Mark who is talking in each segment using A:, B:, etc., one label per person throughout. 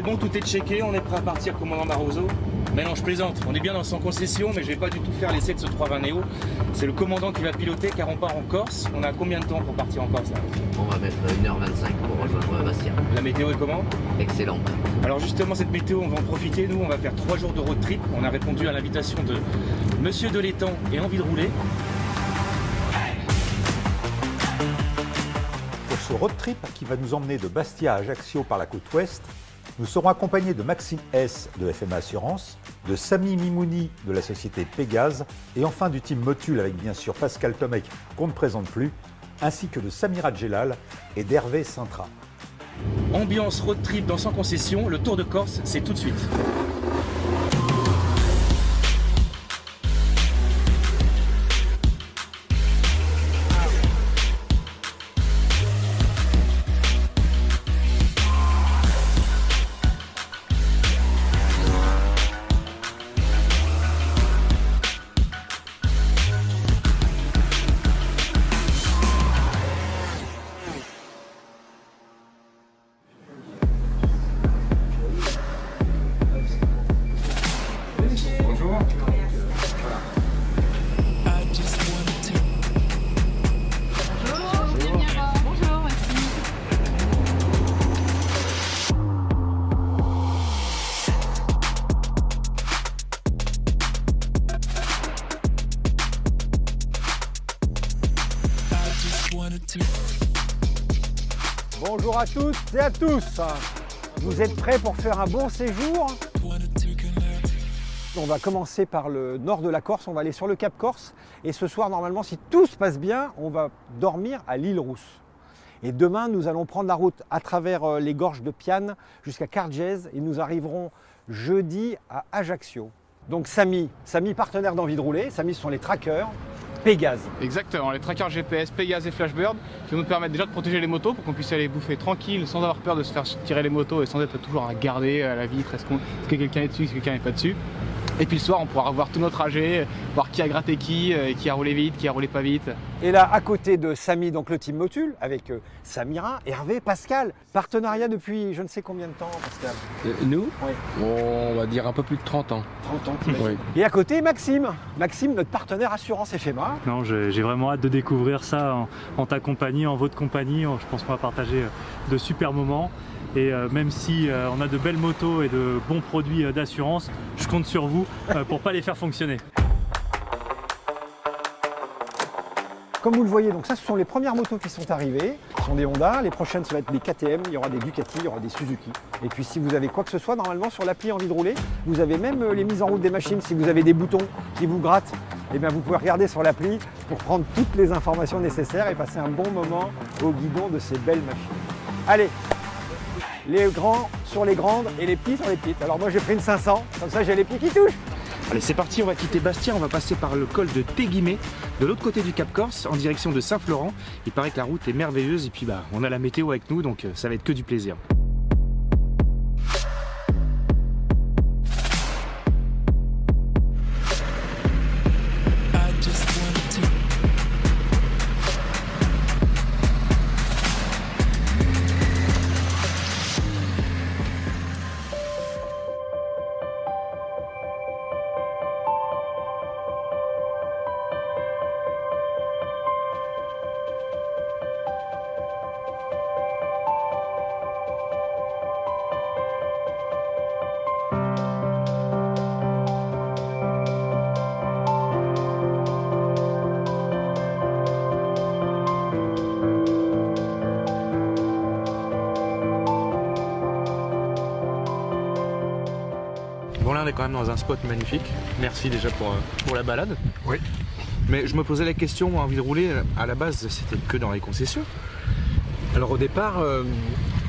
A: bon, tout est checké, on est prêt à partir, commandant Barroso. Mais non, je plaisante, on est bien sans concession, mais je vais pas du tout faire l'essai de ce 320 Neo. C'est le commandant qui va piloter car on part en Corse. On a combien de temps pour partir en Corse là?
B: On va mettre 1h25 pour rejoindre Bastia.
A: La météo est comment?
B: Excellente.
A: Alors justement, cette météo, on va en profiter. Nous, on va faire 3 jours de road trip. On a répondu à l'invitation de Monsieur de l'Étang et Envie de rouler.
C: Pour ce road trip qui va nous emmener de Bastia à Ajaccio par la côte ouest, nous serons accompagnés de Maxime S de FMA Assurance, de Samy Mimouni de la société Pégase et enfin du team Motul avec bien sûr Pascal Tomec qu'on ne présente plus, ainsi que de Samira Djellal et d'Hervé Sintra.
A: Ambiance road trip dans sans concession, le Tour de Corse, c'est tout de suite.
D: Bonjour à toutes et à tous. Vous êtes prêts pour faire un bon séjour? On va commencer par le nord de la Corse, on va aller sur le Cap Corse. Et ce soir, normalement, si tout se passe bien, on va dormir à l'île Rousse. Et demain, nous allons prendre la route à travers les gorges de Piane jusqu'à Cargèse et nous arriverons jeudi à Ajaccio. Donc Samy, partenaire d'Envie de rouler. Samy, ce sont les trackers. Pégase.
E: Exactement, les trackers GPS, Pégase et Flashbird qui vont nous permettre déjà de protéger les motos pour qu'on puisse aller bouffer tranquille sans avoir peur de se faire tirer les motos et sans être toujours à garder à la vitre, est-ce que quelqu'un est dessus, est-ce que quelqu'un n'est pas dessus. Et puis le soir on pourra revoir tout notre trajet, voir qui a gratté qui a roulé vite, qui a roulé pas vite.
D: Et là, à côté de Samy, donc le team Motul, avec Samira, Hervé, Pascal. Partenariat depuis je ne sais combien de temps, Pascal?
F: Nous,
D: Oui.
F: on va dire un peu plus de 30 ans.
D: 30 ans,
F: Oui.
D: Et à côté, Maxime. Maxime, notre partenaire assurance FMA.
G: Non, j'ai vraiment hâte de découvrir ça en ta compagnie, en votre compagnie. Je pense qu'on va partager de super moments. Et même si on a de belles motos et de bons produits d'assurance, je compte sur vous pour pas les faire fonctionner.
D: Comme vous le voyez, donc ça, ce sont les premières motos qui sont arrivées. Ce sont des Honda. Les prochaines, ça va être des KTM. Il y aura des Ducati, il y aura des Suzuki. Et puis, si vous avez quoi que ce soit, normalement, sur l'appli Envie de rouler, vous avez même les mises en route des machines. Si vous avez des boutons qui vous grattent, eh bien, vous pouvez regarder sur l'appli pour prendre toutes les informations nécessaires et passer un bon moment au guidon de ces belles machines. Allez, les grands sur les grandes et les petits sur les petites. Alors moi, j'ai pris une 500. Comme ça, j'ai les pieds qui touchent.
A: Allez, c'est parti, on va quitter Bastia, on va passer par le col de Téguimet, de l'autre côté du Cap Corse, en direction de Saint-Florent. Il paraît que la route est merveilleuse et puis on a la météo avec nous, donc ça va être que du plaisir. Bon là on est quand même dans un spot magnifique, merci déjà pour la balade.
D: Oui.
A: Mais je me posais la question, moi, Envie de rouler, à la base c'était que dans les concessions.
H: Alors au départ,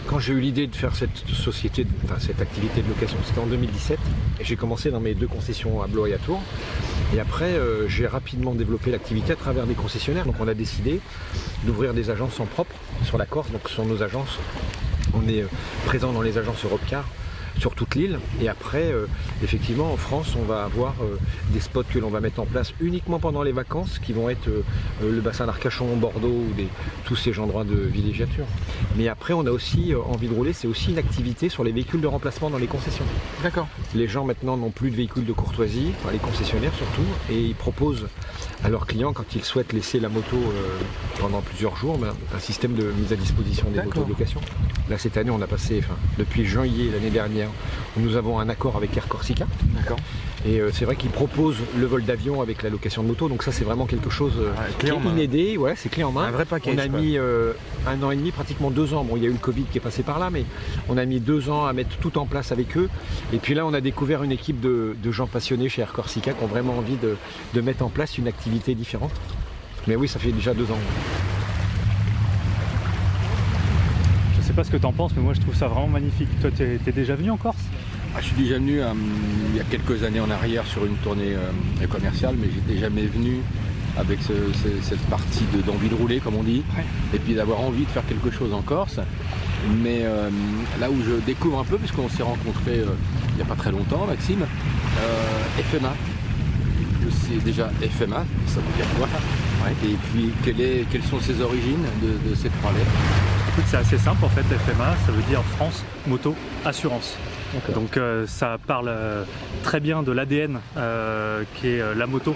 H: quand j'ai eu l'idée de faire cette société, cette activité de location, c'était en 2017. Et j'ai commencé dans mes 2 concessions à Blois et à Tours. Et après, j'ai rapidement développé l'activité à travers des concessionnaires. Donc on a décidé d'ouvrir des agences en propre sur la Corse. Donc ce sont nos agences. On est présent dans les agences Europcar, sur toute l'île. Et après, effectivement, en France, on va avoir des spots que l'on va mettre en place uniquement pendant les vacances, qui vont être le bassin d'Arcachon, Bordeaux, ou tous ces endroits de villégiature. Mais après, on a aussi envie de rouler, c'est aussi une activité sur les véhicules de remplacement dans les concessions.
E: D'accord.
H: Les gens maintenant n'ont plus de véhicules de courtoisie, enfin, les concessionnaires surtout, et ils proposent à leurs clients, quand ils souhaitent laisser la moto pendant plusieurs jours, un système de mise à disposition des motos de location. Là, cette année, on a passé, depuis janvier l'année dernière, nous avons un accord avec Air Corsica.
E: D'accord.
H: Et c'est vrai qu'ils proposent le vol d'avion avec la location de moto, donc ça c'est vraiment quelque chose qui est inédit, ouais, c'est clé en main.
A: Un vrai package.
H: On a mis 1 an et demi, pratiquement 2 ans. Bon, il y a eu le Covid qui est passé par là, mais on a mis 2 ans à mettre tout en place avec eux. Et puis là, on a découvert une équipe de gens passionnés chez Air Corsica qui ont vraiment envie de mettre en place une activité différente. Mais oui, ça fait déjà 2 ans.
G: Je sais pas ce que tu en penses, mais moi je trouve ça vraiment magnifique. Toi, t'es déjà venu en Corse?
F: Je suis déjà venu il y a quelques années en arrière sur une tournée commerciale, mais j'étais jamais venu avec cette partie d'envie de rouler, comme on dit, et puis d'avoir envie de faire quelque chose en Corse. Mais là où je découvre un peu, puisqu'on s'est rencontrés il n'y a pas très longtemps, Maxime, FMA. Je sais déjà FMA, ça veut dire quoi? Et puis quelles sont ses origines de ces 3 lettres?
G: Écoute, c'est assez simple en fait, FMA, ça veut dire France Moto Assurance. Donc ça parle très bien de l'ADN qui est la moto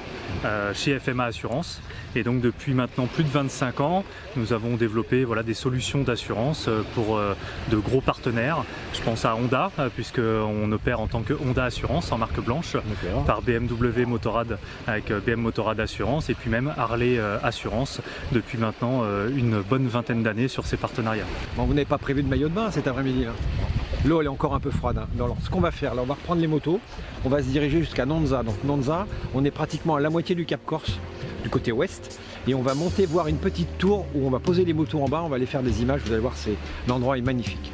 G: chez FMA Assurance. Et donc depuis maintenant plus de 25 ans, nous avons développé des solutions d'assurance pour de gros partenaires. Je pense à Honda, puisqu'on opère en tant que Honda Assurance en marque blanche, par BMW Motorrad avec BM Motorrad Assurance, et puis même Harley Assurance depuis maintenant une bonne vingtaine d'années sur ces partenariats.
H: Bon, vous n'avez pas prévu de maillot de bain cet après-midi là? L'eau elle est encore un peu froide. Alors, ce qu'on va faire, là, on va reprendre les motos, on va se diriger jusqu'à Nonza. Donc Nonza, on est pratiquement à la moitié du Cap Corse, du côté ouest, et on va monter voir une petite tour où on va poser les motos en bas, on va aller faire des images, vous allez voir, l'endroit est magnifique.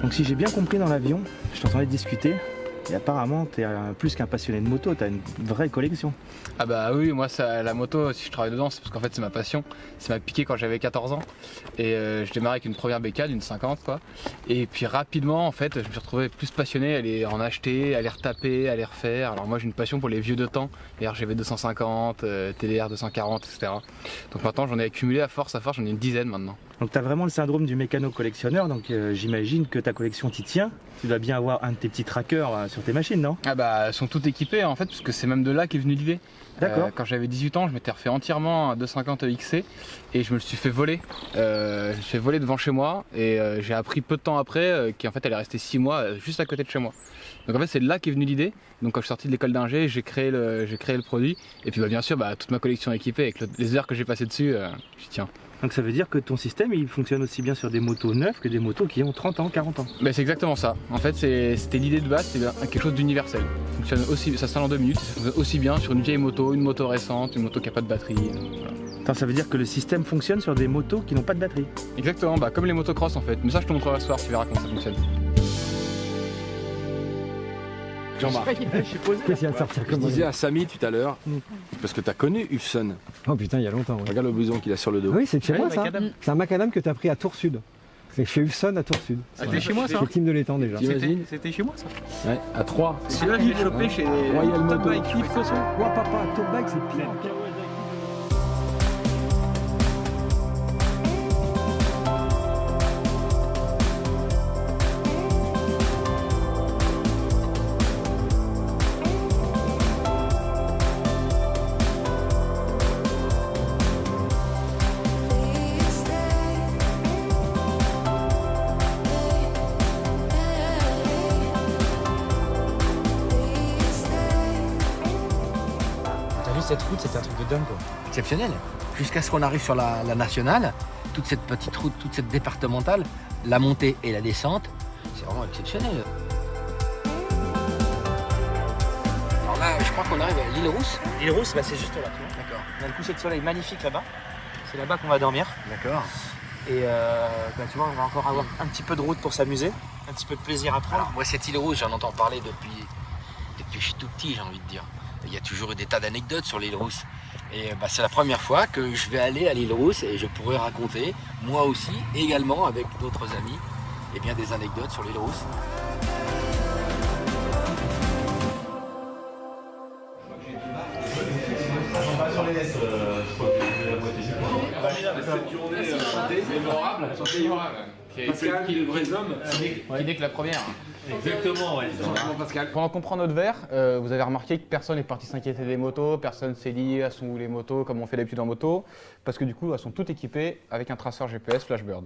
A: Donc si j'ai bien compris dans l'avion, je t'entendais discuter, et apparemment tu es plus qu'un passionné de moto, tu as une vraie collection.
E: Ah bah oui, moi la moto, si je travaille dedans, c'est parce qu'en fait c'est ma passion. Ça m'a piqué quand j'avais 14 ans. Et je démarrais avec une première bécane, une 50 quoi. Et puis rapidement en fait, je me suis retrouvé plus passionné à aller en acheter, à les retaper, à les refaire. Alors moi j'ai une passion pour les vieux de temps, les RGV 250, TDR 240, etc. Donc maintenant j'en ai accumulé à force, j'en ai une dizaine maintenant.
A: Donc tu as vraiment le syndrome du mécano-collectionneur, donc j'imagine que ta collection t'y tient. Tu dois bien avoir un de tes petits trackers sur tes machines, non?
E: Ah bah elles sont toutes équipées en fait, parce que c'est même de là qu'est venue l'idée.
A: D'accord.
E: Quand j'avais 18 ans, je m'étais refait entièrement un 250 XC et je me le suis fait voler. Je me suis fait voler devant chez moi et j'ai appris peu de temps après qu'en fait elle est restée 6 mois juste à côté de chez moi. Donc en fait c'est de là qu'est venue l'idée. Donc quand je suis sorti de l'école d'ingé, j'ai créé le produit et puis bien sûr toute ma collection équipée avec les heures que j'ai passées dessus, j'y tiens.
A: Donc ça veut dire que ton système il fonctionne aussi bien sur des motos neuves que des motos qui ont 30 ans, 40 ans.
E: Bah, c'est exactement ça. En fait c'était l'idée de base, c'était quelque chose d'universel. Ça s'installe en 2 minutes, ça fonctionne aussi bien sur une vieille moto, une moto récente, une moto qui n'a pas de batterie. Voilà.
A: Attends, ça veut dire que le système fonctionne sur des motos qui n'ont pas de batterie.
E: Exactement, comme les motocross en fait. Mais ça je te montrerai ce soir, tu verras comment ça fonctionne.
H: Jean-Marc, qu'est-ce qu'il y a de sortir
F: Je
H: comme
F: disais à Samy tout à l'heure, parce que tu as connu Hufson.
H: Oh putain, il y a longtemps. Ouais.
F: Regarde le blouson qu'il a sur le dos.
H: Oui, c'est de chez moi ça.
E: macadam.
H: C'est un macadam que tu as pris à Tours Sud. C'est chez Hufson à Tours Sud.
E: C'était chez moi ça.
H: Chez Team de l'étang déjà.
F: T'imagines?
E: C'était chez moi ça.
F: Ouais, à 3.
E: Celui-là je l'ai chopé chez
H: Royal
E: Top
H: Moto.
E: Bike Yves Cosson.
H: Ouais, papa, Top Bike c'est pire.
A: cette route, c'était un truc de dingue, quoi.
B: Exceptionnel. Jusqu'à ce qu'on arrive sur la nationale, toute cette petite route, toute cette départementale, la montée et la descente, c'est vraiment exceptionnel. Alors là, je crois qu'on arrive à l'île Rousse.
A: L'île Rousse, bah, c'est juste là, tu vois.
B: D'accord.
A: On a le coucher de soleil magnifique là-bas. C'est là-bas qu'on va dormir.
B: D'accord.
A: Et bah, tu vois, on va encore avoir un petit peu de route pour s'amuser, un petit peu de plaisir à prendre.
B: Alors moi, cette île Rousse, j'en entends parler depuis que je suis tout petit, j'ai envie de dire. Il y a toujours eu des tas d'anecdotes sur l'île Rousse. Et bah, c'est la première fois que je vais aller à l'île Rousse et je pourrais raconter, moi aussi, également avec d'autres amis, eh bien, des anecdotes sur l'île Rousse.
E: Pascal, qui est le vrai homme, qui n'est que la première.
G: Exactement, ouais.
E: Pendant qu'on prend notre verre, vous avez remarqué que personne n'est parti s'inquiéter des motos, personne s'est dit elles sont où les motos, comme on fait d'habitude en moto, parce que du coup elles sont toutes équipées avec un traceur GPS Flashbird.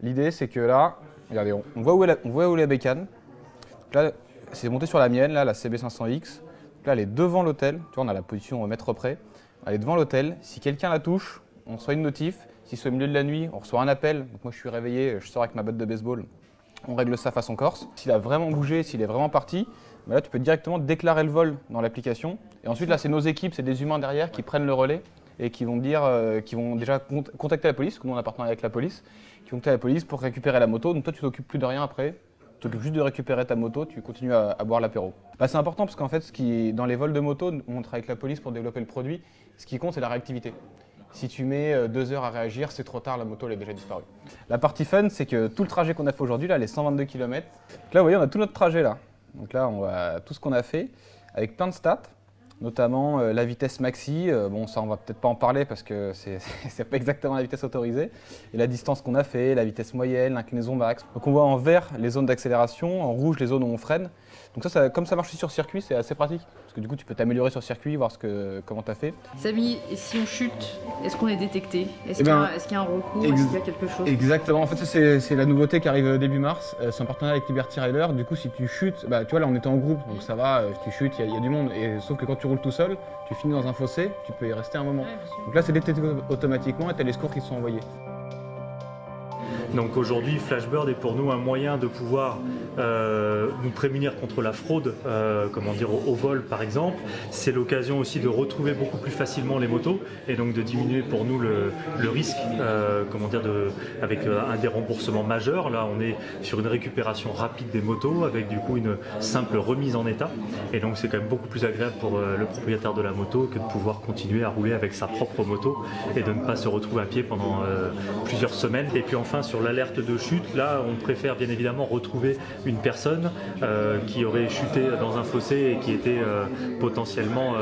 E: L'idée c'est que là, regardez, on voit où est la bécane. Là, c'est monté sur la mienne, là, la CB500X. Là, elle est devant l'hôtel, tu vois, on a la position au mètre près. Elle est devant l'hôtel. Si quelqu'un la touche, on reçoit une notif. Si c'est au milieu de la nuit, on reçoit un appel. Donc moi je suis réveillé, je sors avec ma batte de baseball. On règle ça façon Corse. S'il a vraiment bougé, s'il est vraiment parti, bah là tu peux directement déclarer le vol dans l'application. Et ensuite là c'est nos équipes, c'est des humains derrière qui prennent le relais et qui vont dire, qui vont déjà contacter la police, comme nous on a partenariat avec la police, qui vont contacter la police pour récupérer la moto. Donc toi tu t'occupes plus de rien après. Tu t'occupes juste de récupérer ta moto, tu continues à boire l'apéro. Bah, c'est important parce qu'en fait, dans les vols de moto, on travaille avec la police pour développer le produit. Ce qui compte, c'est la réactivité. Si tu mets 2 heures à réagir, c'est trop tard, la moto elle est déjà disparue. La partie fun, c'est que tout le trajet qu'on a fait aujourd'hui, là, les 122 km, là, vous voyez, on a tout notre trajet là. Donc là, on voit tout ce qu'on a fait avec plein de stats, notamment la vitesse maxi. Bon, ça, on va peut-être pas en parler parce que c'est pas exactement la vitesse autorisée. Et la distance qu'on a fait, la vitesse moyenne, l'inclinaison max. Donc on voit en vert les zones d'accélération, en rouge les zones où on freine. Donc ça, comme ça marche sur circuit, c'est assez pratique. Parce que du coup, tu peux t'améliorer sur circuit, voir comment tu as fait.
I: Samy, et si on chute, est-ce qu'on est détecté? Est-ce
E: Eh
I: qu'il y,
E: ben,
I: y a un recours? Est-ce qu'il y a quelque chose?
E: Exactement. En fait, ça, c'est la nouveauté qui arrive début mars. C'est un partenariat avec Liberty Rider. Du coup, si tu chutes, bah, tu vois, là, on était en groupe, donc ça va, tu chutes, il y a du monde. Et, sauf que quand tu roules tout seul, tu finis dans un fossé, tu peux y rester un moment.
I: Ouais,
E: Donc là, c'est détecté automatiquement et tu as les secours qui sont envoyés.
G: Donc aujourd'hui, Flashbird est pour nous un moyen de pouvoir nous prémunir contre la fraude, au vol par exemple. C'est l'occasion aussi de retrouver beaucoup plus facilement les motos et donc de diminuer pour nous le risque, avec un déremboursement majeur. Là, on est sur une récupération rapide des motos avec du coup une simple remise en état. Et donc c'est quand même beaucoup plus agréable pour le propriétaire de la moto que de pouvoir continuer à rouler avec sa propre moto et de ne pas se retrouver à pied pendant plusieurs semaines. Et puis enfin sur l'alerte de chute, là on préfère bien évidemment retrouver une personne qui aurait chuté dans un fossé et qui était potentiellement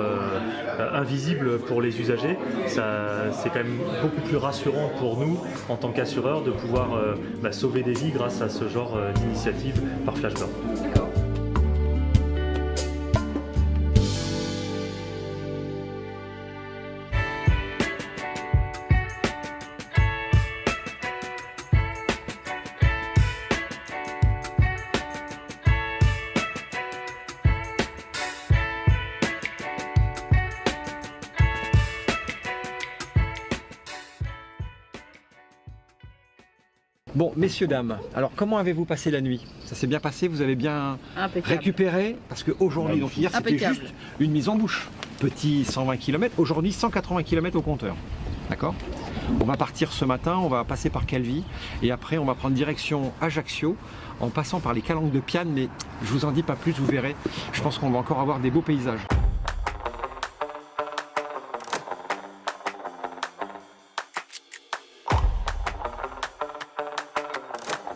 G: invisible pour les usagers. C'est quand même beaucoup plus rassurant pour nous en tant qu'assureurs de pouvoir sauver des vies grâce à ce genre d'initiative par Flashbird.
H: Bon, messieurs, dames, alors comment avez-vous passé la nuit? Ça s'est bien passé? Vous avez bien
I: Impeccable.
H: récupéré? Parce qu'aujourd'hui, donc hier c'était
I: Impeccable.
H: juste une mise en bouche. Petit 120 km, aujourd'hui 180 km au compteur. D'accord? On va partir ce matin, on va passer par Calvi et après on va prendre direction Ajaccio en passant par les calanques de Piane, mais je vous en dis pas plus, vous verrez. Je pense qu'on va encore avoir des beaux paysages.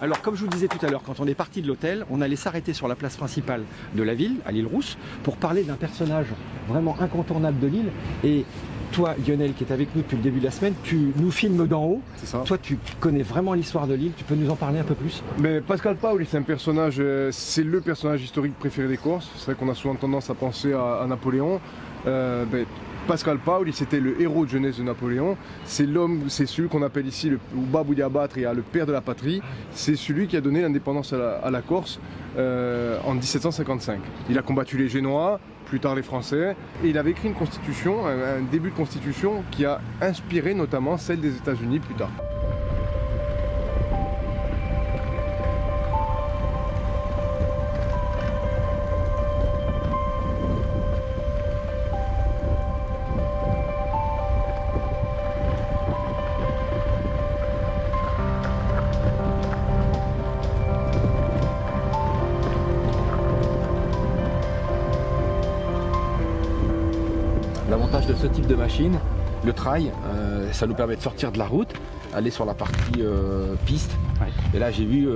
H: Alors comme je vous le disais tout à l'heure, quand on est parti de l'hôtel, on allait s'arrêter sur la place principale de la ville, à l'île Rousse, pour parler d'un personnage vraiment incontournable de l'île. Et toi, Lionel, qui est avec nous depuis le début de la semaine, tu nous filmes d'en haut.
J: C'est ça.
H: Toi, tu connais vraiment l'histoire de l'île, tu peux nous en parler un peu plus?
J: Mais Pascal Paoli, c'est un personnage, c'est le personnage historique préféré des Corses. C'est vrai qu'on a souvent tendance à penser à Napoléon. Pascal Paoli, c'était le héros de jeunesse de Napoléon. C'est l'homme, c'est celui qu'on appelle ici le Babou Diabatria, le père de la patrie. C'est celui qui a donné l'indépendance à la Corse en 1755. Il a combattu les Génois, plus tard les Français, et il avait écrit une constitution, un début de constitution qui a inspiré notamment celle des États-Unis plus tard.
F: L'avantage de ce type de machine, le trail, ça nous permet de sortir de la route, aller sur la partie piste. Et là j'ai vu,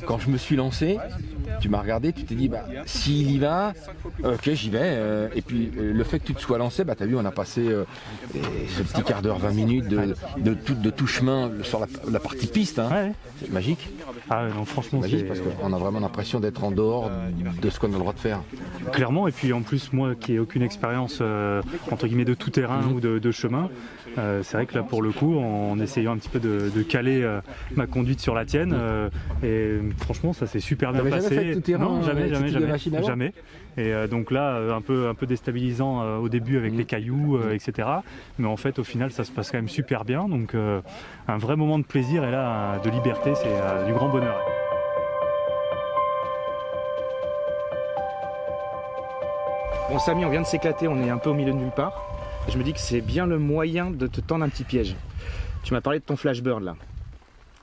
F: quand je me suis lancé, tu m'as regardé, tu t'es dit, bah, s'il y va, ok j'y vais. Et puis le fait que tu te sois lancé, bah, tu as vu, on a passé ce petit quart d'heure, 20 minutes de tout chemin sur la partie piste. Hein. Ouais. C'est magique.
G: Ah non, franchement,
F: c'est magique parce qu'on a vraiment l'impression d'être en dehors de ce qu'on a le droit de faire.
G: Clairement, et puis en plus, moi qui n'ai aucune expérience entre guillemets de tout terrain ou de chemin, c'est vrai que là pour le coup, en essayant un petit peu de caler ma conduite sur la tienne, et franchement ça s'est super bien passé.
F: Jamais fait tout terrain,
G: non, jamais. Et donc là, un peu déstabilisant au début avec les cailloux, etc. Mais en fait, au final, ça se passe quand même super bien. Donc un vrai moment de plaisir et là, de liberté, c'est du grand bonheur.
A: Bon Samy, on vient de s'éclater, on est un peu au milieu de nulle part. Je me dis que c'est bien le moyen de te tendre un petit piège. Tu m'as parlé de ton Flashbird là.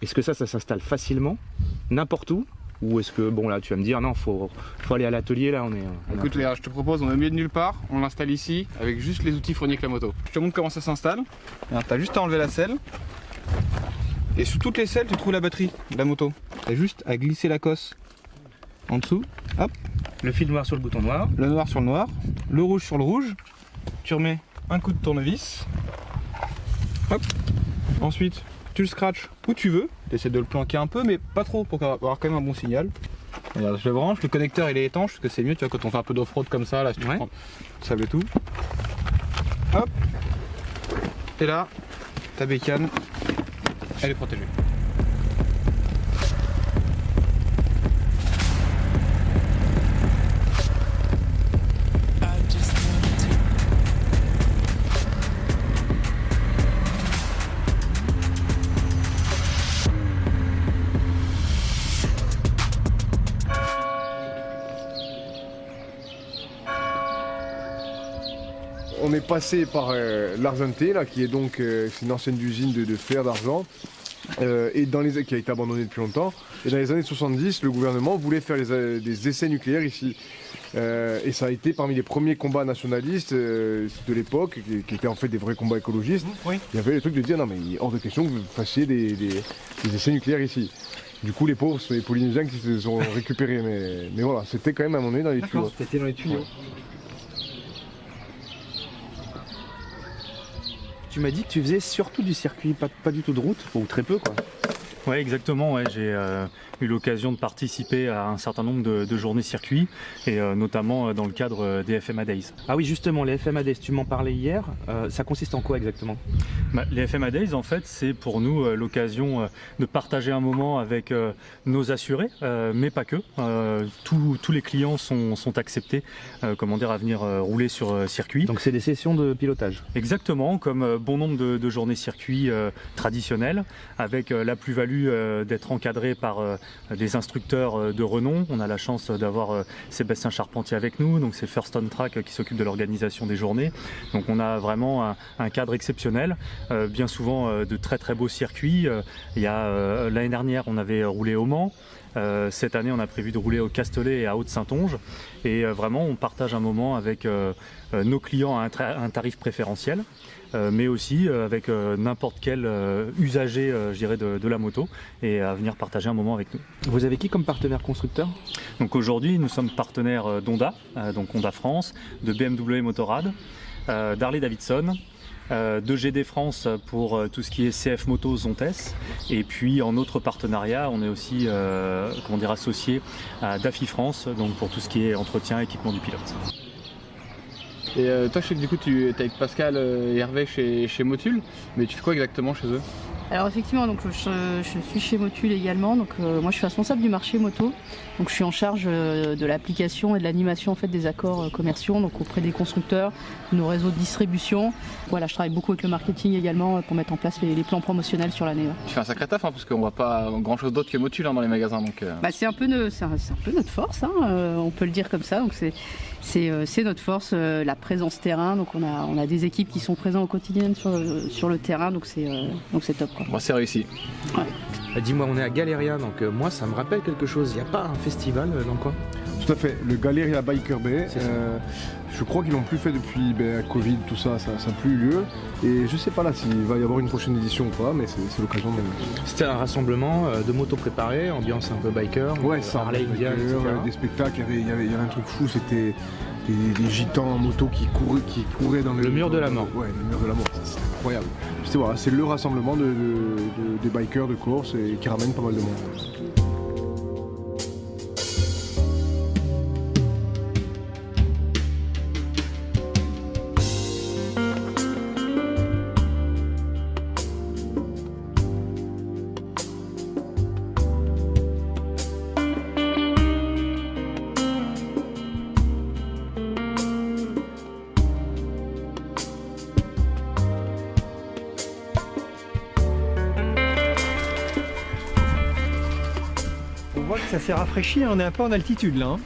A: Est-ce que ça s'installe facilement, n'importe où? Ou est-ce que, bon là tu vas me dire, non, faut aller à l'atelier là, on est...
E: Écoute Léa, je te propose, on est au milieu de nulle part, on l'installe ici avec juste les outils fournis avec la moto. Je te montre comment ça s'installe. T'as juste à enlever la selle. Et sous toutes les selles, tu trouves la batterie de la moto. T'as juste à glisser la cosse en dessous, hop.
A: Le fil noir sur le bouton noir.
E: Le noir sur le noir, le rouge sur le rouge. Tu remets un coup de tournevis. Hop. Ensuite, tu le scratches où tu veux. Tu essaies de le planquer un peu, mais pas trop pour avoir quand même un bon signal. Regarde, je le branche. Le connecteur il est étanche parce que c'est mieux, tu vois, quand on fait un peu d'off-road comme ça, là, si tu prends, ça le tout. Hop. Et là, ta bécane, elle est protégée.
J: On est passé par l'Arzente, là, qui est donc c'est une ancienne usine de fer, d'argent, et qui a été abandonnée depuis longtemps. Et dans les années 70, le gouvernement voulait faire des essais nucléaires ici. Et ça a été parmi les premiers combats nationalistes de l'époque, qui étaient en fait des vrais combats écologistes. Oui. Il y avait le truc de dire non mais il est hors de question que vous fassiez des essais nucléaires ici. Du coup les pauvres, c'est les Polynésiens qui se sont récupérés. Mais voilà, c'était quand même à un moment donné dans les tuyaux.
E: C'était dans les tuyaux.
A: Tu m'as dit que tu faisais surtout du circuit, pas du tout de route, ou très peu quoi.
G: Ouais, exactement. Ouais. J'ai eu l'occasion de participer à un certain nombre de journées circuit, et notamment dans le cadre des FMA Days.
A: Ah oui, justement, les FMA Days, tu m'en parlais hier. Ça consiste en quoi exactement?
G: Les FMA Days, en fait, c'est pour nous l'occasion de partager un moment avec nos assurés, mais pas que. Tous les clients sont acceptés à venir rouler sur circuit.
A: Donc c'est des sessions de pilotage?
G: Exactement, comme bon nombre de journées circuit traditionnelles, avec la plus-value d'être encadré par des instructeurs de renom. On a la chance d'avoir Sébastien Charpentier avec nous, donc c'est First On Track qui s'occupe de l'organisation des journées. Donc on a vraiment un cadre exceptionnel, bien souvent de très très beaux circuits. L'année dernière on avait roulé au Mans. Cette année on a prévu de rouler au Castellet et à Haute-Saintonge, et vraiment on partage un moment avec nos clients à un tarif préférentiel, mais aussi avec n'importe quel usager je dirais de la moto, et à venir partager un moment avec nous.
A: Vous avez qui comme partenaire constructeur?
G: Donc aujourd'hui nous sommes partenaires d'Honda, donc Honda France, de BMW Motorrad, d'Harley Davidson, de GD France pour tout ce qui est CF Moto Zontes, et puis en autre partenariat on est aussi associé à Daffy France, donc pour tout ce qui est entretien équipement du pilote.
E: Et toi, je sais que du coup, tu es avec Pascal et Hervé chez Motul, mais tu fais quoi exactement chez eux?
I: Alors effectivement, donc je suis chez Motul également. Donc moi, je suis responsable du marché moto. Donc je suis en charge de l'application et de l'animation en fait des accords commerciaux, donc auprès des constructeurs, nos réseaux de distribution. Voilà, je travaille beaucoup avec le marketing également pour mettre en place les plans promotionnels sur l'année.
E: Tu fais un sacré taf, hein, parce qu'on voit pas grand chose d'autre que Motul dans les magasins. Donc,
I: Bah, c'est un peu notre force, hein, on peut le dire comme ça. Donc c'est notre force, la présence terrain. Donc on a des équipes qui sont présentes au quotidien sur le terrain, donc c'est top, quoi.
E: Bon, c'est réussi.
I: Ouais.
A: Dis-moi, on est à Galéria, donc moi ça me rappelle quelque chose. Il n'y a pas un festival dans le coin?
J: Tout à fait, le Galéria Biker Bay. Je crois qu'ils l'ont plus fait depuis Covid, tout ça, ça n'a plus eu lieu. Et je sais pas là s'il va y avoir une prochaine édition ou pas, mais c'est l'occasion de...
A: C'était un rassemblement de motos préparées, ambiance un peu biker,
J: Ouais, ça,
A: Harley
J: biker,
A: Indian, etc.
J: des spectacles, il y avait un truc fou, c'était des gitans en moto qui couraient dans
A: Le mur de la mort.
J: Ouais, le mur de la mort, c'est incroyable. Voilà, c'est le rassemblement des bikers de course et qui ramène pas mal de monde.
D: On voit que ça s'est rafraîchi, on est un peu en altitude là. Hein.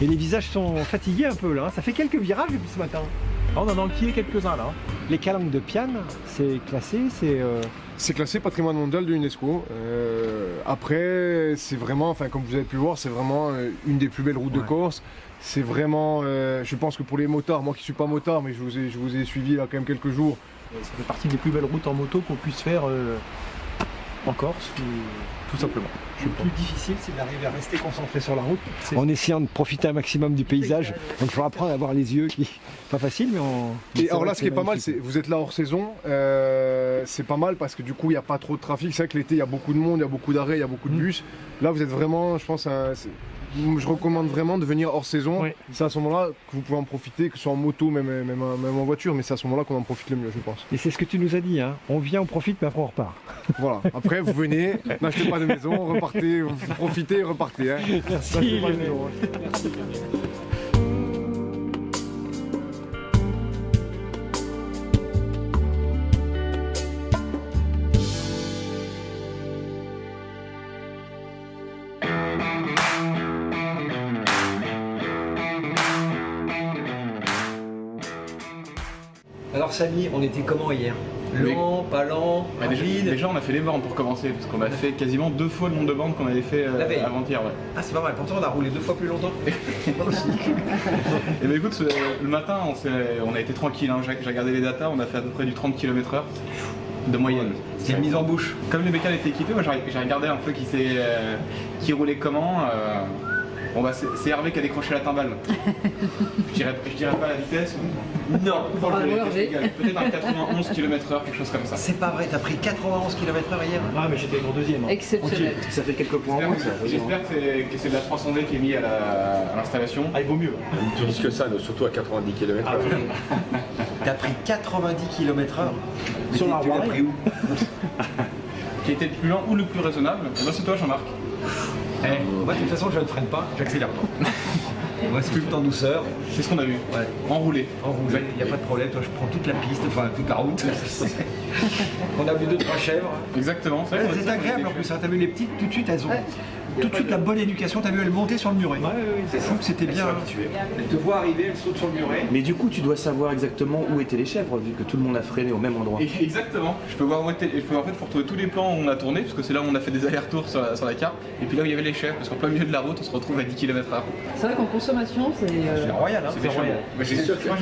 D: Et les visages sont fatigués un peu là. Hein. Ça fait quelques virages depuis ce matin.
A: On en a enquillé quelques-uns là.
D: Les calanques de Piane, c'est classé,
J: C'est classé patrimoine mondial de l'UNESCO. Après, c'est vraiment, enfin comme vous avez pu le voir, c'est vraiment une des plus belles routes de Corse. C'est vraiment, je pense que pour les motards, moi qui suis pas motard, mais je vous ai suivi là quand même quelques jours.
A: Ça fait partie des plus belles routes en moto qu'on puisse faire en Corse, tout simplement.
D: Le plus difficile, c'est d'arriver à rester concentré sur la route en essayant de profiter un maximum du paysage. Donc il faut apprendre à avoir les yeux qui... Pas facile, mais on...
J: Et alors là, ce qui est pas mal, c'est vous êtes là hors saison, c'est pas mal parce que du coup, il n'y a pas trop de trafic. C'est vrai que l'été, il y a beaucoup de monde, il y a beaucoup d'arrêts, il y a beaucoup de bus. Là, vous êtes vraiment, je pense, je recommande vraiment de venir hors saison.
A: Oui.
J: C'est à ce moment-là que vous pouvez en profiter, que ce soit en moto, même en voiture, mais c'est à ce moment-là qu'on en profite le mieux, je pense.
D: Et c'est ce que tu nous as dit, hein. On vient, on profite, mais après on repart.
J: Voilà, après vous venez, n'achetez pas de maison, repartez, vous profitez et repartez. Hein.
D: Merci.
J: N'achetez pas de maison, hein.
D: Alors Samy, on était comment hier? Lent, pas lent, rapide?
E: Déjà, on a fait les bornes pour commencer, parce qu'on a fait quasiment 2 fois le nombre de bornes qu'on avait fait avant-hier. Ouais.
D: Ah c'est pas mal, pourtant on a roulé 2 fois plus longtemps.
E: Et bah écoute, le matin, on a été tranquille, hein. J'ai regardé les datas, on a fait à peu près du 30 km/h de moyenne.
D: C'est une mise en bouche.
E: Comme les bécanes étaient équipés, moi j'ai regardé un peu qui roulait comment. Bon bah c'est Hervé qui a décroché la timbale. je dirais pas la vitesse.
D: Non,
E: peut-être un 91 km/h, quelque chose comme ça.
D: c'est pas vrai, t'as pris 91 km/h hier.
A: Ah mais j'étais en deuxième. Hein.
I: Exceptionnel.
A: Ça fait quelques points en moins.
E: J'espère que c'est de la 300D qui est mis à l'installation.
A: Ah il vaut mieux.
F: Plus que ça, surtout à 90 km.
D: T'as pris 90 km/h.
A: Sur la
D: tu l'as pris où?
E: Qui était le plus lent ou le plus raisonnable? Et ben c'est toi Jean-Marc.
D: Moi de toute façon je ne freine pas, j'accélère pas. Moi c'est tout en douceur.
E: C'est ce qu'on a vu.
D: Ouais.
E: Enroulé.
D: Enroulé, il n'y a pas de problème, toi je prends toute la piste, enfin toute la route. On a vu 2-3 chèvres.
E: Exactement.
D: C'est agréable en plus, hein. T'as vu les petites, tout de suite elles ont tout de suite la bonne éducation, t'as vu elles montaient sur le muret. C'est fou que c'était bien. Elles te voient arriver, elles sautent sur le muret.
A: Mais du coup tu dois savoir exactement où étaient les chèvres vu que tout le monde a freiné au même endroit.
E: Exactement. Je peux voir où était. Je peux en fait retrouver tous les plans où on a tourné, parce que c'est là où on a fait des allers-retours sur la carte. Et puis là où il y avait les chèvres, parce qu'en plein milieu de la route, on se retrouve à 10 km/h.
I: C'est vrai qu'en consommation, c'est
D: royal, hein.
E: C'est royal. J'ai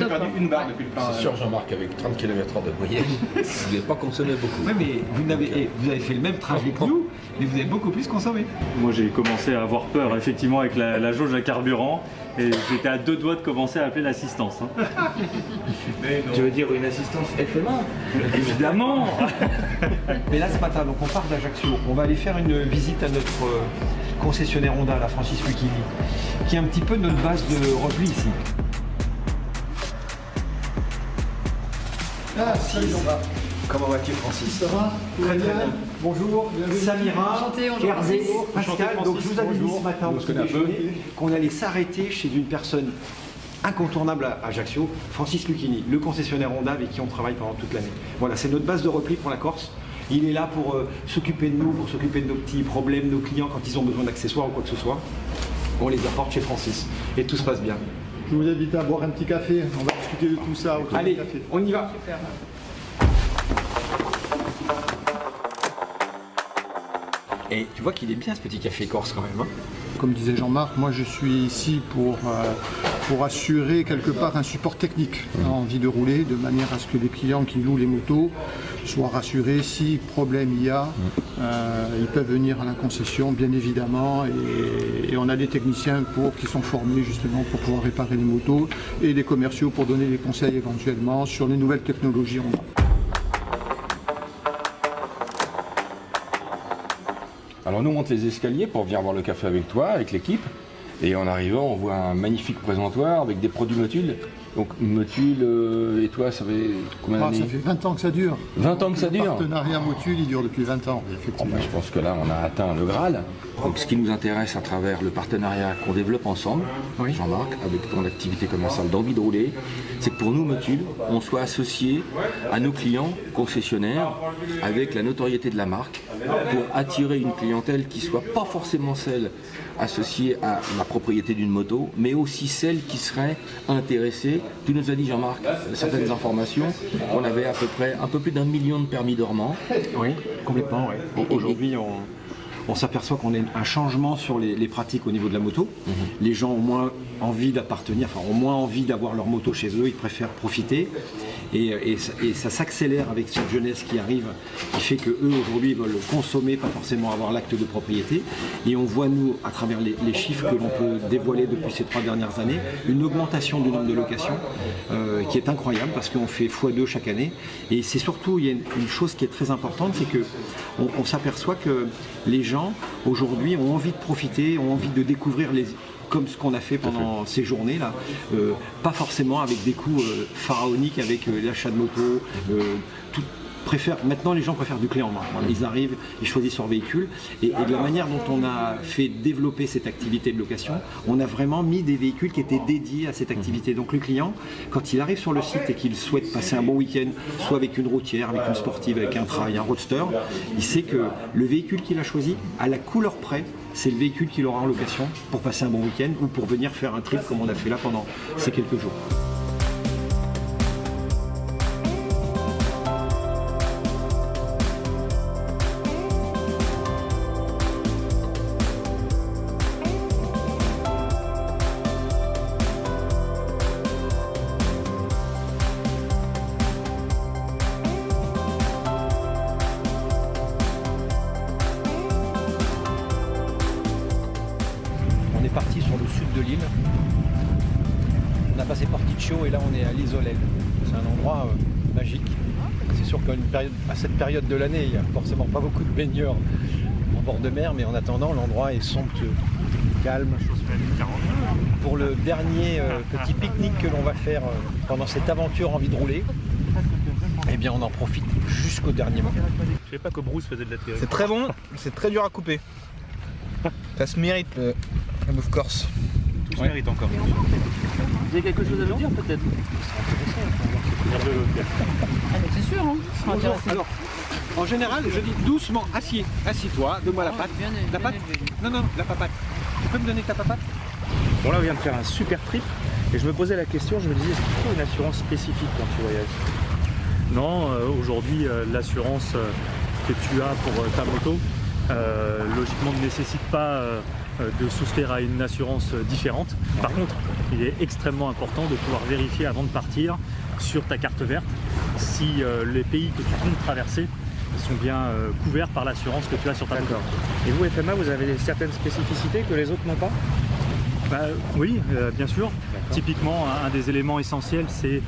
E: perdu une barre depuis le plein.
F: C'est sûr, Jean-Marc, avec 30 km/h de moyenne, vous n'avez pas consommé beaucoup.
D: Oui, mais vous avez fait le même trajet que nous, mais vous avez beaucoup plus consommé.
G: Moi j'ai commencé à avoir peur effectivement avec la jauge à carburant et j'étais à 2 doigts de commencer à appeler l'assistance. Hein.
A: Tu veux dire une assistance FMA?
G: Évidemment.
D: Mais là ce matin, donc on part d'Ajaccio, on va aller faire une visite à notre concessionnaire Honda, la Francis Lucchini, qui est un petit peu notre base de repli ici. Francis. Comment vas-tu, Francis? Ça va? Très bien. Bonjour. Samira,
I: Enchantée, bonjour,
D: Kerzé,
I: Francis.
D: Pascal. Donc je vous avais dit ce matin
H: On se connaît un peu.
D: qu'on allait s'arrêter chez une personne incontournable à Ajaccio, Francis Lucchini, le concessionnaire Honda avec qui on travaille pendant toute l'année. Voilà, c'est notre base de repli pour la Corse. Il est là pour s'occuper de nous, pour s'occuper de nos petits problèmes, nos clients quand ils ont besoin d'accessoires ou quoi que ce soit. On les apporte chez Francis et tout se passe bien.
K: Je vous invite à boire un petit café, on va discuter de tout ça autour
D: Allez,
K: du café.
D: on y va. Et tu vois qu'il est bien ce petit café corse quand même. Hein.
K: Comme disait Jean-Marc, moi je suis ici pour assurer quelque part un support technique en envie de rouler, de manière à ce que les clients qui louent les motos soient rassurés. Si problème il y a, ils peuvent venir à la concession bien évidemment et on a des techniciens qui sont formés justement pour pouvoir réparer les motos et des commerciaux pour donner des conseils éventuellement sur les nouvelles technologies Honda.
F: Alors nous on monte les escaliers pour venir boire le café avec toi, avec l'équipe. Et en arrivant, on voit un magnifique présentoir avec des produits Motul. Donc Motul, et toi, ça fait combien d'années?
K: Ça fait 20 ans que ça dure.
F: 20 ans que ça dure.
K: Le partenariat Motul, il dure depuis 20 ans, effectivement.
F: Je pense que là, on a atteint le Graal. Donc ce qui nous intéresse à travers le partenariat qu'on développe ensemble, Jean-Marc, avec ton activité commerciale d'envie de rouler, c'est que pour nous, Motul, on soit associé à nos clients concessionnaires avec la notoriété de la marque pour attirer une clientèle qui soit pas forcément celle associée à la propriété d'une moto, mais aussi celle qui serait intéressée. Tu nous as dit, Jean-Marc, certaines informations. On avait à peu près un peu plus d'1 million de permis dormants.
D: Oui, complètement. Ouais. Aujourd'hui, on s'aperçoit qu'on a un changement sur les pratiques au niveau de la moto. Les gens ont moins envie d'appartenir, ont moins envie d'avoir leur moto chez eux, ils préfèrent profiter. Et ça s'accélère avec cette jeunesse qui arrive, qui fait qu'eux aujourd'hui veulent consommer, pas forcément avoir l'acte de propriété. Et on voit nous, à travers les chiffres que l'on peut dévoiler depuis ces 3 dernières années, une augmentation du nombre de locations qui est incroyable parce qu'on fait x2 chaque année. Et c'est surtout, il y a une chose qui est très importante, c'est que on s'aperçoit que les gens aujourd'hui ont envie de profiter, ont envie de découvrir comme ce qu'on a fait pendant ces journées-là, pas forcément avec des coûts pharaoniques, avec l'achat de moto, maintenant les gens préfèrent du clé en main. Voilà, ils arrivent, ils choisissent leur véhicule et de la manière dont on a fait développer cette activité de location, on a vraiment mis des véhicules qui étaient dédiés à cette activité. Donc le client, quand il arrive sur le site et qu'il souhaite passer un bon week-end, soit avec une routière, avec une sportive, avec un trail, un roadster, il sait que le véhicule qu'il a choisi, à la couleur près, c'est le véhicule qu'il aura en location pour passer un bon week-end ou pour venir faire un trip comme on a fait là pendant ces quelques jours. Parti sur le sud de l'île. On a passé Porticcio et là on est à l'Isolel. C'est un endroit magique. C'est sûr qu'à cette période de l'année, il n'y a forcément pas beaucoup de baigneurs en bord de mer, mais en attendant, l'endroit est somptueux, calme. Pour le dernier petit pique-nique que l'on va faire pendant cette aventure envie de rouler, eh bien on en profite jusqu'au dernier moment.
A: Je savais pas que Bruce faisait de la théorie.
E: C'est très bon, c'est très dur à couper. Ça se mérite la bouffe corse.
A: Tout se mérite encore. Vous avez quelque chose à nous dire peut-être?
I: C'est sûr, hein.
D: Alors, en général, je dis doucement, assis-toi, donne-moi la patte. La patte? Non, la papate. Tu peux me donner ta papate?
A: Bon là on vient de faire un super trip et je me posais la question, je me disais, est-ce qu'il faut une assurance spécifique quand tu voyages?
G: Non, aujourd'hui l'assurance que tu as pour ta moto logiquement ne nécessite pas de souscrire à une assurance différente. Par contre, il est extrêmement important de pouvoir vérifier avant de partir sur ta carte verte si les pays que tu comptes traverser sont bien couverts par l'assurance que tu as sur ta moto.
A: Et vous, FMA, vous avez certaines spécificités que les autres n'ont pas?
G: Oui, bien sûr. Typiquement, un des éléments essentiels, c'est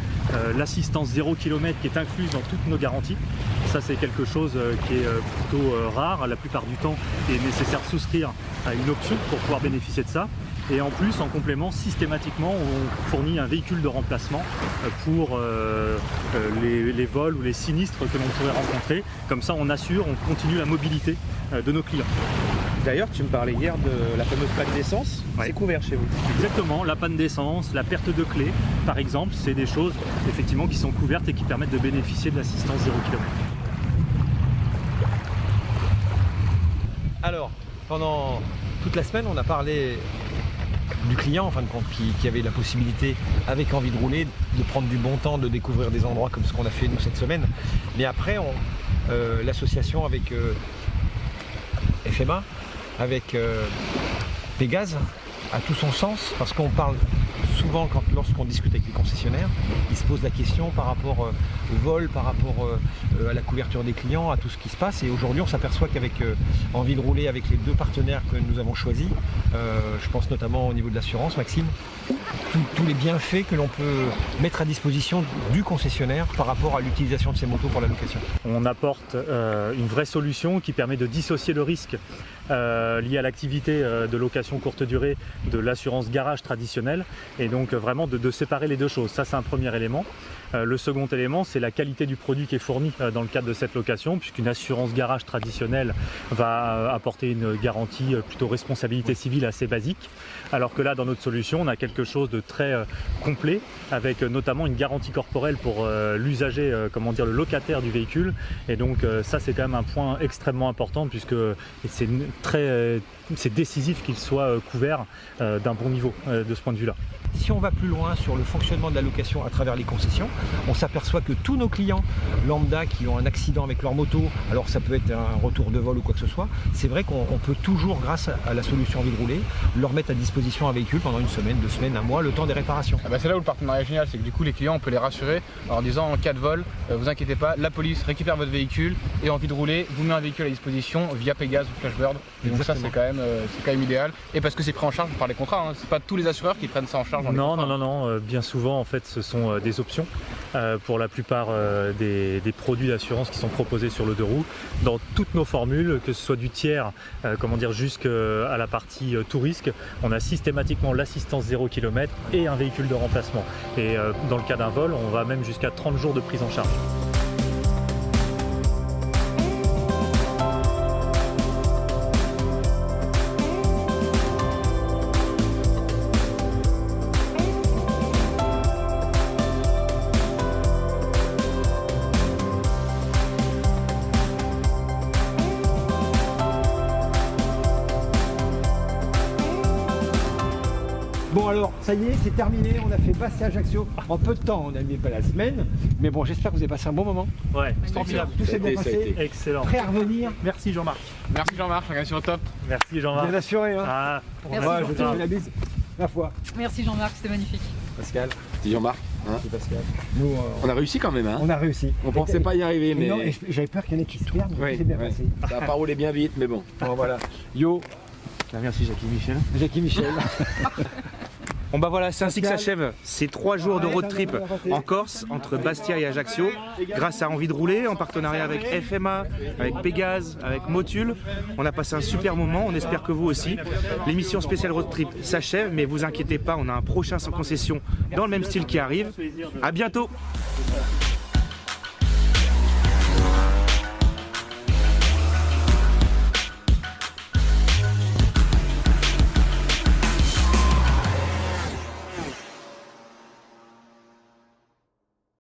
G: l'assistance 0 km qui est incluse dans toutes nos garanties. Ça, c'est quelque chose qui est plutôt rare. La plupart du temps, il est nécessaire de souscrire à une option pour pouvoir bénéficier de ça. Et en plus, en complément, systématiquement, on fournit un véhicule de remplacement pour les vols ou les sinistres que l'on pourrait rencontrer. Comme ça, on assure, on continue la mobilité de nos clients.
A: D'ailleurs, tu me parlais hier de la fameuse panne d'essence, c'est couvert chez vous.
G: Exactement, la panne d'essence, la perte de clé, par exemple, c'est des choses effectivement qui sont couvertes et qui permettent de bénéficier de l'assistance 0 km.
H: Alors, pendant toute la semaine, on a parlé du client, en fin de compte, qui avait la possibilité, avec envie de rouler, de prendre du bon temps, de découvrir des endroits comme ce qu'on a fait nous cette semaine. Mais après, l'association avec FMA, avec Pégase, a tout son sens, parce qu'on parle souvent, lorsqu'on discute avec les concessionnaires, ils se posent la question par rapport au vol, par rapport à la couverture des clients, à tout ce qui se passe. Et aujourd'hui, on s'aperçoit qu'avec Envie de rouler, avec les 2 partenaires que nous avons choisis, je pense notamment au niveau de l'assurance, Maxime, tous les bienfaits que l'on peut mettre à disposition du concessionnaire par rapport à l'utilisation de ces motos pour la location.
G: On apporte une vraie solution qui permet de dissocier le risque lié à l'activité de location courte durée de l'assurance garage traditionnelle, et donc vraiment de séparer les deux choses. Ça, c'est un premier élément. Le second élément, c'est la qualité du produit qui est fourni dans le cadre de cette location, puisqu'une assurance garage traditionnelle va apporter une garantie plutôt responsabilité civile assez basique, alors que là, dans notre solution, on a quelque chose de très complet, avec notamment une garantie corporelle pour l'usager, le locataire du véhicule. Et donc ça, c'est quand même un point extrêmement important, puisque c'est décisif qu'il soit couvert d'un bon niveau de ce point de vue-là.
H: Si on va plus loin sur le fonctionnement de la location à travers les concessions, on s'aperçoit que tous nos clients lambda qui ont un accident avec leur moto, alors ça peut être un retour de vol ou quoi que ce soit, c'est vrai qu'on peut toujours, grâce à la solution Envie de rouler, leur mettre à disposition un véhicule pendant 1 semaine, 2 semaines, 1 mois, le temps des réparations.
E: C'est là où le partenariat est génial, c'est que du coup les clients, on peut les rassurer en disant en cas de vol, vous inquiétez pas, la police récupère votre véhicule et Envie de rouler vous met un véhicule à disposition via Pégase ou Flashbird. Et donc ça, c'est quand même idéal. Et parce que c'est pris en charge par les contrats, hein. C'est pas tous les assureurs qui prennent ça en charge.
G: Non, bien souvent en fait ce sont des options pour la plupart des produits d'assurance qui sont proposés sur le 2 roues dans toutes nos formules, que ce soit du tiers jusqu'à la partie tout risque. On a systématiquement l'assistance 0 km et un véhicule de remplacement, et dans le cas d'un vol on va même jusqu'à 30 jours de prise en charge.
D: Bon alors, ça y est, c'est terminé, on a fait Bastia-Ajaccio en peu de temps, on n'a mis pas la semaine, mais bon, j'espère que vous avez passé un bon moment.
G: Ouais,
D: formidable, tout s'est bien passé,
G: excellent.
D: Prêt à revenir.
G: Merci Jean-Marc.
E: Merci Jean-Marc, l'organisation au top.
G: Merci Jean-Marc.
D: Bien assuré, hein.
G: Ah,
I: Merci.
D: Je te fais la bise, la foi.
I: Merci Jean-Marc, c'était magnifique.
H: Pascal.
F: C'est Jean-Marc.
H: C'est Pascal.
D: Nous,
F: On a réussi quand même, hein.
D: on a réussi.
F: On pensait pas y arriver, mais
D: Non, et j'avais peur qu'il y en ait qui se perdent, mais
F: Oui,
D: tout s'est bien
F: oui.
D: passé.
F: Ça n'a pas roulé bien vite, mais bon.
H: Bon voilà. Yo,
A: Merci Jackie Michel.
D: Jackie Michel.
A: Bon bah voilà, c'est ainsi que
D: Pascal.
A: s'achève ces 3 jours de road trip en Corse, entre Bastia et Ajaccio, grâce à Envie de rouler, en partenariat avec FMA, avec Pégase, avec Motul. On a passé un super moment, on espère que vous aussi. L'émission spéciale road trip s'achève, mais vous inquiétez pas, on a un prochain sans concession dans le même style qui arrive. À bientôt.